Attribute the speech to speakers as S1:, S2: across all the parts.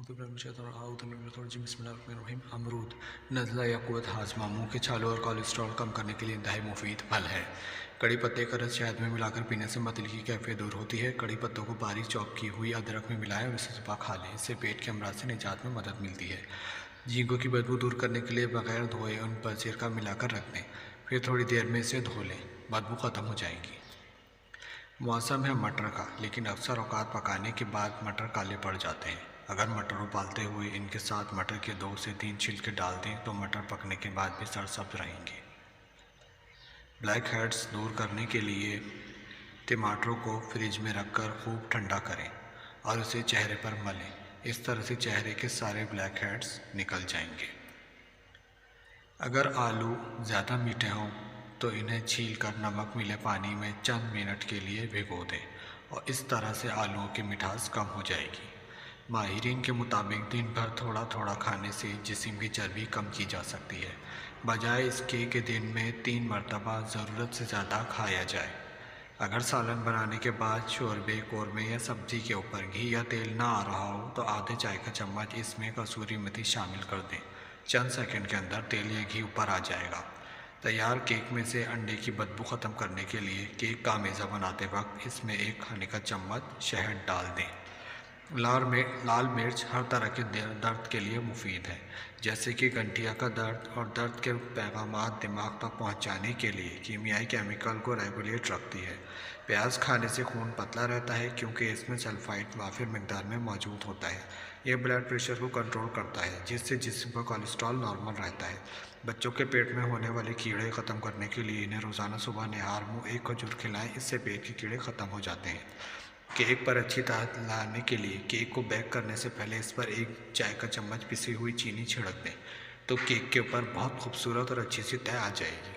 S1: अमरूद नज़ला या क़ुव्वत हाज़मा, मुँह के छालों और कोलेस्ट्रॉल कम करने के लिए इंतहाई मुफीद फल है। कड़ी पत्ते का रस शहद में मिलाकर पीने से मतली की कैफियत दूर होती है। कड़ी पत्तों को बारीक चॉप की हुई अदरक में मिलाएं और इसे सुबह खा लें। इससे पेट के अमराज से निजात में मदद मिलती है। झींगों की बदबू दूर करने के लिए बगैर धोए उन पर सिरका मिलाकर रख दें, फिर थोड़ी देर में इसे धो लें, बदबू ख़त्म हो जाएगी। मौसम है मटर का, लेकिन अक्सर औकात पकाने के बाद मटर काले पड़ जाते हैं। अगर मटर उबालते हुए इनके साथ मटर के 2 से 3 छिलके डाल दें तो मटर पकने के बाद भी सरसब्ज रहेंगे। ब्लैक हेड्स दूर करने के लिए टमाटरों को फ्रिज में रखकर खूब ठंडा करें और उसे चेहरे पर मलें। इस तरह से चेहरे के सारे ब्लैक हेड्स निकल जाएंगे। अगर आलू ज़्यादा मीठे हों तो इन्हें छीलकर नमक मिले पानी में चंद मिनट के लिए भिगो दें और इस तरह से आलूओं की मिठास कम हो जाएगी। माहिरीन के मुताबिक दिन भर थोड़ा थोड़ा खाने से जिस्म की चर्बी कम की जा सकती है, बजाय इसके कि दिन में 3 मरतबा ज़रूरत से ज़्यादा खाया जाए। अगर सालन बनाने के बाद शोरबे, कौरमे या सब्ज़ी के ऊपर घी या तेल ना आ रहा हो तो आधे चाय का चम्मच इसमें कसूरी मेथी शामिल कर दें। चंद सेकंड के अंदर तेल या घी ऊपर आ जाएगा। तैयार केक में से अंडे की बदबू ख़त्म करने के लिए केक का मेज़ा बनाते वक्त इसमें 1 खाने का चम्मच शहद डाल दें। लाल मिर्च हर तरह के दर्द के लिए मुफीद है, जैसे कि गठिया का दर्द और दर्द के पैगामात दिमाग तक पहुंचाने के लिए कीमियाई केमिकल को रेगुलेट रखती है। प्याज खाने से खून पतला रहता है क्योंकि इसमें सल्फाइड वाफिर मकदार में मौजूद होता है। यह ब्लड प्रेशर को कंट्रोल करता है, जिससे जिस्म का कोलेस्ट्रॉल नॉर्मल रहता है। बच्चों के पेट में होने वाले कीड़े ख़त्म करने के लिए इन्हें रोज़ाना सुबह निहार मुँह 1 खजूर खिलाएं, इससे पेट के कीड़े ख़त्म हो जाते हैं। केक पर अच्छी तह लाने के लिए केक को बेक करने से पहले इस पर 1 चाय का चम्मच पिसी हुई चीनी छिड़क दें, तो केक के ऊपर बहुत खूबसूरत और अच्छी सी तह आ जाएगी।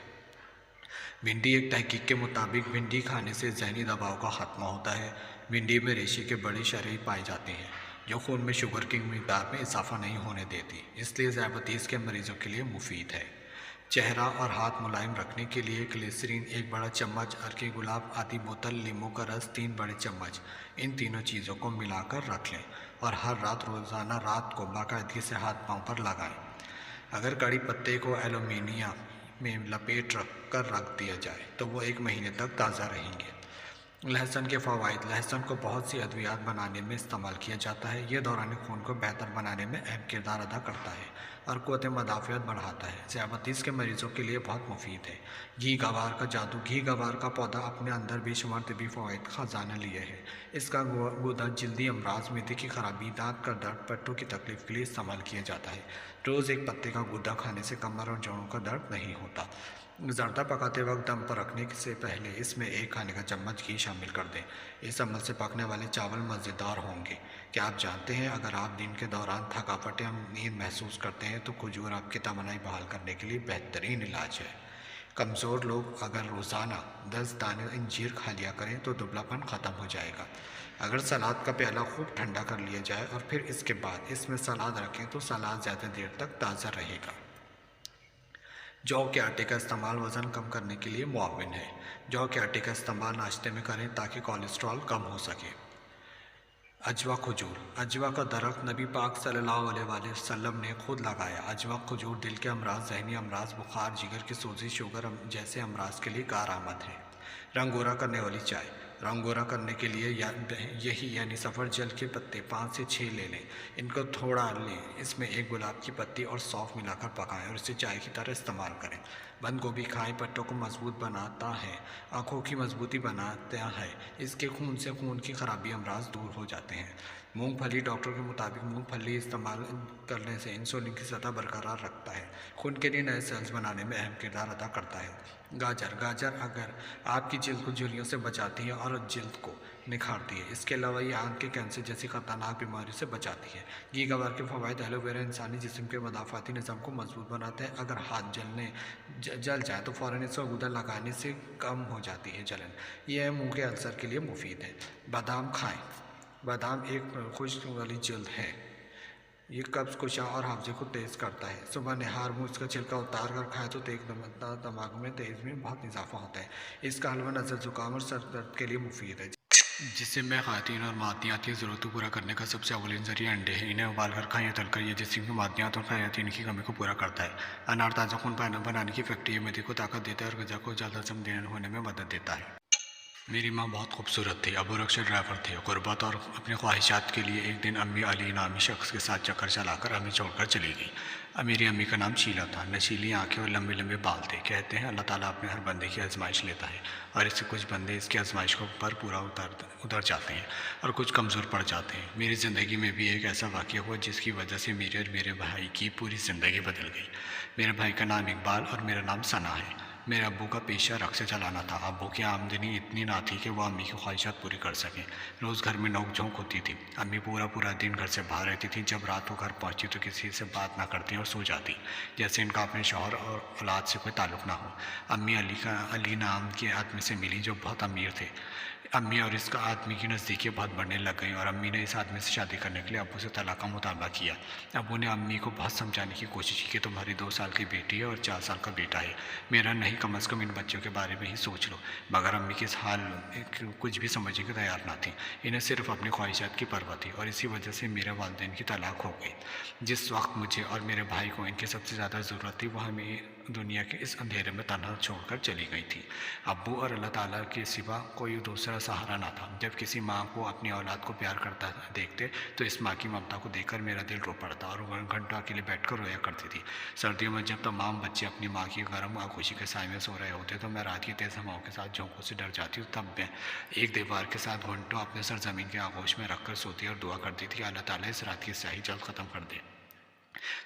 S1: भिंडी एक तहकीक के मुताबिक भिंडी खाने से जहनी दबाव का खात्मा होता है। भिंडी में रेशे के बड़े शरीर पाए जाते हैं जो खून में शुगर की मिकदार में इजाफा नहीं होने देती, इसलिए ज़ियादतीस के मरीज़ों के लिए मुफीद है। चेहरा और हाथ मुलायम रखने के लिए ग्लिसरीन 1 बड़ा चम्मच, अर्के गुलाब आधी बोतल, नींबू का रस 3 बड़े चम्मच, इन तीनों चीज़ों को मिलाकर रख लें और हर रात रोज़ाना रात को बाकायदगी से हाथ पाँव पर लगाएं। अगर कड़ी पत्ते को एल्यूमिनियम में लपेट रख दिया जाए तो वो 1 महीने तक ताज़ा रहेंगे। लहसुन के फ़वाइद। लहसुन को बहुत सी अद्वियात बनाने में इस्तेमाल किया जाता है। यह दौरान खून को बेहतर बनाने में अहम किरदार अदा करता है और क़ुव्वत मदाफ़ियत बढ़ाता है। ज़ियादतीस के मरीज़ों के लिए बहुत मुफीद है। घी गवार का जादू। घी गवार का पौधा अपने अंदर बेशुमार तिब्बी फ़वाइद का ख़जाना लिए है। इसका गूदा जल्दी अमराज, मियादे की खराबी, दांत का दर्द, पेटों की तकलीफ़ के लिए इस्तेमाल किया जाता है। रोज़ 1 पत्ते का गूदा खाने से कमर और जोड़ों का दर्द नहीं होता। ज़रदा पकाते वक्त दम पर रखने से पहले इसमें 1 खाने का चम्मच घी शामिल कर दें। इस अमल से पकने वाले चावल मज़ेदार होंगे। क्या आप जानते हैं, अगर आप दिन के दौरान थकावट या नींद महसूस करते हैं तो खजूर आपकी तवानाई बहाल करने के लिए बेहतरीन इलाज है। कमज़ोर लोग अगर रोज़ाना 10 दाने अंजीर खा लिया करें तो दुबलापन ख़त्म हो जाएगा। अगर सलाद का प्याला खूब ठंडा कर लिया जाए और फिर इसके बाद इसमें सलाद रखें तो सलाद ज़्यादा देर तक ताज़ा रहेगा। जौ के आटे का इस्तेमाल वज़न कम करने के लिए मुआविन है। जौ के आटे का इस्तेमाल नाश्ते में करें ताकि कोलेस्ट्रॉल कम हो सके। अजवा खजूर। अजवा का दरख्त नबी पाक सल्लल्लाहु अलैहि वसल्लम ने खुद लगाया। अजवा खजूर दिल के अमराज, जहनी अमराज, बुखार, जिगर की सोजिश, शुगर जैसे अमराज के लिए कारआमद है। रंग गोरा करने वाली चाय। रंग गोरा करने के लिए यही यानी सफ़रजल के पत्ते 5 से 6 ले लें। इनको थोड़ा लें, इसमें 1 गुलाब की पत्ती और सौंफ मिलाकर पकाएं और इसे चाय की तरह इस्तेमाल करें। बंद गोभी खाएं, पट्टों को मजबूत बनाता है, आँखों की मजबूती बनाता है। इसके खून से खून की खराबी अमराज दूर हो जाते हैं। मूंगफली। डॉक्टर के मुताबिक मूंगफली इस्तेमाल करने से इंसुलिन की सतह बरकरार रखता है, खून के लिए नए सेल्स बनाने में अहम किरदार अदा करता है। गाजर। गाजर अगर आपकी जिल्द को झुर्रियों से बचाती है और जिल्द को निखारती है। इसके अलावा ये आंत के कैंसर जैसी खतरनाक बीमारियों से बचाती है। घी गवार के फ़वाइद। एलोवेरा इंसानी जिस्म के मदाफ़ाती निज़ाम को मजबूत बनाता है। अगर हाथ जल जाए तो फ़ौरन इसका गूदा लगाने से कम हो जाती है जलन। यह मुंह के अल्सर के लिए मुफीद है। बादाम खाएं। बादाम एक खुश्क वाली जल्द है। ये कब्ज़, कुशा और हाफजे को तेज़ करता है। सुबह निहार मुँह इसका छिलका उतार कर खाएँ तो दिमाग में तेज़ में बहुत इजाफा होता है। इसका हलवा नज़र, ज़ुकाम और सर दर्द के लिए मुफीद है। जिससे मैं ख़वातीन और मादनियात की ज़रूरत को पूरा करने का सबसे अव्वलिन ज़रिया अंडे हैं। इन्हें उबाल कर खाएं या तलकर, ये जिस्म की मादनियात और ख़यातीन की कमी को पूरा करता है। अनार ताज़ा खून बनाने की फैक्ट्री मेदे को ताकत देता है और गजा को ज़्यादा हज़म देने होने में मदद देता है। मेरी माँ बहुत खूबसूरत थी। अबू रक्शा ड्राइवर थे। गुर्बत और अपनी ख्वाहिशात के लिए एक दिन अम्मी अली नामी शख्स के साथ चक्कर चलाकर हमें छोड़कर चली गई। अब मेरी अम्मी का नाम शीला था। नशीली आंखें और लंबे लंबे बाल थे। कहते हैं अल्लाह ताला अपने हर बंदे की आजमाइश लेता है और इससे कुछ बंदे इसकी आजमाइश को पर पूरा उतर जाते हैं और कुछ कमज़ोर पड़ जाते हैं। मेरी ज़िंदगी में भी एक ऐसा वाक़या हुआ जिसकी वजह से मेरे और मेरे भाई की पूरी ज़िंदगी बदल गई। मेरे भाई का नाम इकबाल और मेरा नाम सना है। मेरे अब्बू का पेशा रक्शा चलाना था। अब्बू की आमदनी इतनी ना थी कि वो अम्मी की ख्वाहिशात पूरी कर सकें। रोज़ घर में नोक झोंक होती थी। अम्मी पूरा पूरा दिन घर से बाहर रहती थी। जब रात को घर पहुंची तो किसी से बात ना करती और सो जाती, जैसे इनका अपने शौहर और औलाद से कोई ताल्लुक़ ना हो। अम्मी अली नाम के आदमी से मिली जो बहुत अमीर थे। अम्मी और इसका आदमी की नज़दीकियाँ बहुत बढ़ने लग गई और अम्मी ने इस आदमी से शादी करने के लिए अब्बू से तलाक का मुतालबा किया। अब्बू ने अम्मी को बहुत समझाने की कोशिश की कि तुम्हारी 2 साल की बेटी है और 4 साल का बेटा है। मेरा नहीं, कम अज़ कम इन बच्चों के बारे में ही सोच लो। मगर अम्मी किस हाल कुछ भी समझने को तैयार ना थी। इन्हें सिर्फ अपनी ख्वाहिशात की परवाह थी और इसी वजह से मेरे वालिदैन की तलाक हो गई। जिस वक्त मुझे और मेरे भाई को इनकी सबसे ज़्यादा ज़रूरत थी, वो हमें दुनिया के इस अंधेरे में तन्हा छोड़कर चली गई थी। अब्बू और अल्लाह ताला के सिवा कोई दूसरा सहारा ना था। जब किसी माँ को अपनी औलाद को प्यार करता देखते तो इस माँ की ममता को देखकर मेरा दिल रो पड़ता और वो घंटों अकेले बैठकर रोया करती थी। सर्दियों में जब तमाम बच्चे अपनी माँ की गर्म आगोशी के साए में सो रहे होते तो मैं रात की तेज़ हवाओं के साथ झोंकों से डर जाती हूँ। तब मैं एक दीवार के साथ घंटों अपने सर ज़मीन के आगोश में रखकर सोती और दुआ करती थी, अल्लाह ताला इस रात की स्याही जल्द ख़त्म कर दे।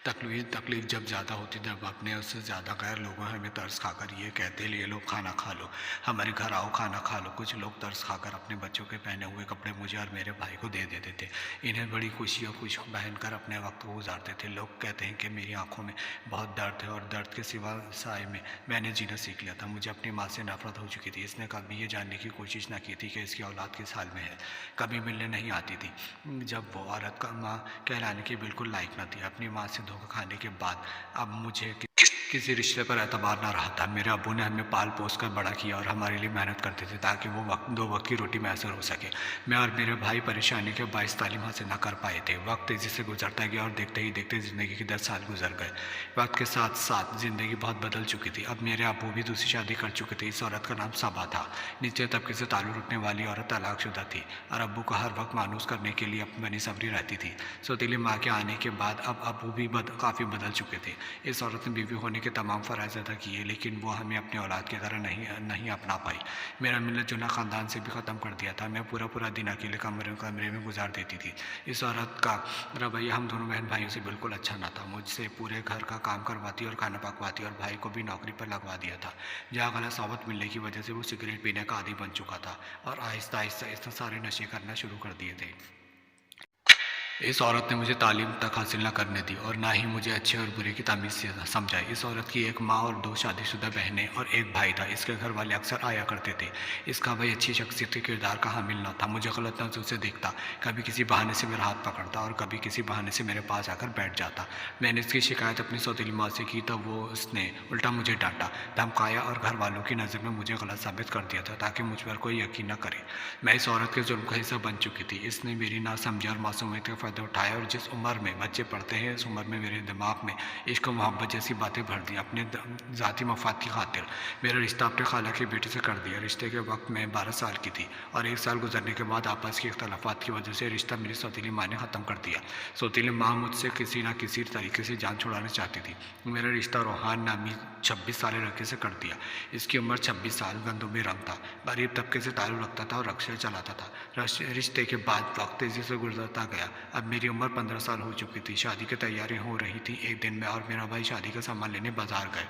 S1: तकलीफ़ जब ज़्यादा होती तब अपने उससे ज़्यादा गैर लोगों हमें तरस खाकर ये कहते, ये लो खाना खा लो, हमारे घर आओ खाना खा लो। कुछ लोग तरस खाकर अपने बच्चों के पहने हुए कपड़े मुझे और मेरे भाई को दे देते थे। इन्हें बड़ी खुशी और खुश पहनकर अपने वक्त को गुजारते थे। लोग कहते हैं कि मेरी आंखों में बहुत दर्द है और दर्द के सिवा साए में मैंने जीना सीख लिया था। मुझे अपनी माँ से नफरत हो चुकी थी। इसने कभी ये जानने की कोशिश ना की थी कि इसकी औलाद किस हाल में है। कभी मिलने नहीं आती थी जब वो औरत का माँ कहलाने की बिल्कुल लायक न थी। अपनी माँ से धोखा खाने के बाद अब मुझे किसी रिश्ते पर एतबार ना रहा था। मेरे अब्बू ने हमें पाल पोस कर बड़ा किया और हमारे लिए मेहनत करते थे ताकि वो दो वक्त की रोटी मैसर हो सके। मैं और मेरे भाई परेशानी के बायस तालीम हासिल ना कर पाए थे। वक्त तेज़ी से गुजरता गया और देखते ही देखते ज़िंदगी के 10 साल गुजर गए। वक्त के साथ साथ ज़िंदगी बहुत बदल चुकी थी। अब मेरे अब्बू भी दूसरी शादी कर चुके थे। इस औरत का नाम सबा था। नीचे तबके से ताल्लुक़ रखने वाली औरत तलाकशुदा थी और अब्बू को हर वक्त मानूस करने के लिए अपनी बनी सबरी रहती थी। सौतीली माँ के आने के बाद अब अब्बू भी काफ़ी बदल चुके थे। इस औरत ने बीवी होने के तमाम फ़राइज़ अदा किए, लेकिन वो हमें अपनी औलाद की तरह नहीं अपना पाई। मेरा मिलत जुलना ख़ानदान से भी ख़त्म कर दिया था। मैं पूरा पूरा दिन अकेले कमरे में गुजार देती थी। इस औरत का रवैया हम दोनों बहन भाइयों से बिल्कुल अच्छा ना था। मुझसे पूरे घर का काम करवाती और खाना पकवाती और भाई को भी नौकरी पर लगवा दिया था। जहाँ गलत सोबत मिलने की वजह से वो सिगरेट पीने का आदी बन चुका था और आहिस्ता आहिस्ता आहिस्ता सारे नशे करना शुरू कर दिए थे। इस औरत ने मुझे तालीम तक हासिल न करने दी और ना ही मुझे अच्छे और बुरे की तमीज़ से समझाई। इस औरत की एक माँ और 2 शादीशुदा बहनें और एक भाई था। इसके घर वाले अक्सर आया करते थे। इसका भाई अच्छी शख्सियत के किरदार का हामिल न था। मुझे गलत नज़र से देखता, कभी किसी बहाने से मेरा हाथ पकड़ता और कभी किसी बहाने से मेरे पास आकर बैठ जाता। मैंने इसकी शिकायत अपनी सौतेली माँ से की तब वो उसने उल्टा मुझे डांटा, धमकाया और घर वालों की नज़र में मुझे गलत साबित कर दिया था ताकि मुझ पर कोई यकीन न करे। मैं इस औरत के जुल्म का हिस्सा बन चुकी थी। इसने मेरी ना समझ और मासूमियत का फ़ायदा उठाया और जिस उम्र में बच्चे पढ़ते हैं उस उम्र में मेरे दिमाग में इश्क मोहब्बत जैसी बातें भर दी। अपने ज़ाती मफाद की खातिर मेरा रिश्ता अपने खाला के बेटे से कर दिया। रिश्ते के वक्त मैं 12 साल की थी और 1 साल गुजरने के बाद आपस की इख्तलाफात की वजह से रिश्ता मेरी सौतीली माँ ने ख़त्म कर दिया। सौतीली माँ मुझसे किसी न किसी तरीके से जान छुड़ाना चाहती थी। मेरा रिश्ता रोहान नामी 26 साल लड़के से कर दिया। इसकी उम्र 26 साल, गंदुमी रंग था, गरीब तबके से ताल्लुक़ रखता था और रक्शा चलाता था। रिश्ते के बाद वक्त तेज़ी से गुजरता गया। अब मेरी उम्र 15 साल हो चुकी थी। शादी की तैयारियां हो रही थी। एक दिन मैं और मेरा भाई शादी का सामान लेने बाजार गए।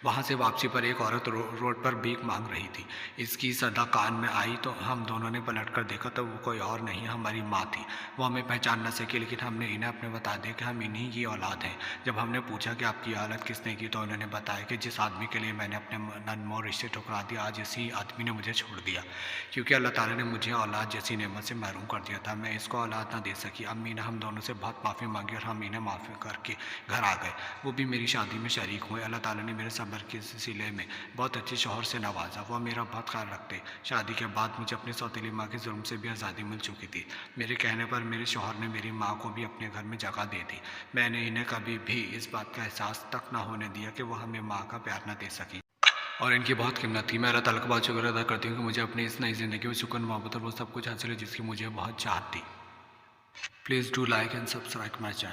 S1: वहाँ से वापसी पर एक औरत रोड पर भीख मांग रही थी। इसकी सदा कान में आई तो हम दोनों ने पलट कर देखा तो वो कोई और नहीं, हमारी माँ थी। वो हमें पहचान न सके, लेकिन हमने इन्हें अपने बता दिया कि हम इन्हीं की औलाद हैं। जब हमने पूछा कि आपकी हालत किसने की तो उन्होंने बताया कि जिस आदमी के लिए मैंने अपने नन्मो रिश्ते ठुकरा दिया, आज इसी आदमी ने मुझे छोड़ दिया। क्योंकि अल्लाह ताला ने मुझे औलाद जैसी नेमत से महरूम कर दिया था, मैं इसको औलाद ना दे सकी। अम्मी ने हम दोनों से बहुत माफ़ी मांगी और हम इन्हें माफ़ी करके घर आ गए। वो भी मेरी शादी में शरीक हुए। अल्लाह ताला ने मेरे मेरे सब्र के सिलसिले में बहुत अच्छे शौहर से नवाजा। वह मेरा बहुत ख्याल रखते। शादी के बाद मुझे अपनी सौतेली माँ के जुल्म से भी आज़ादी मिल चुकी थी। मेरे कहने पर मेरे शौहर ने मेरी माँ को भी अपने घर में जगह दे दी। मैंने इन्हें कभी भी इस बात का एहसास तक ना होने दिया कि वह हमें माँ का प्यार न दे सकी और इनकी बहुत कीमत थी। मैं अल्लाह ताला का बहुत शुक्र अदा करती हूँ कि मुझे अपनी इस नई ज़िंदगी में सुकून, मोहब्बत और वो सब कुछ हासिल है जिसकी मुझे बहुत चाहत थी। Please do like and subscribe my channel.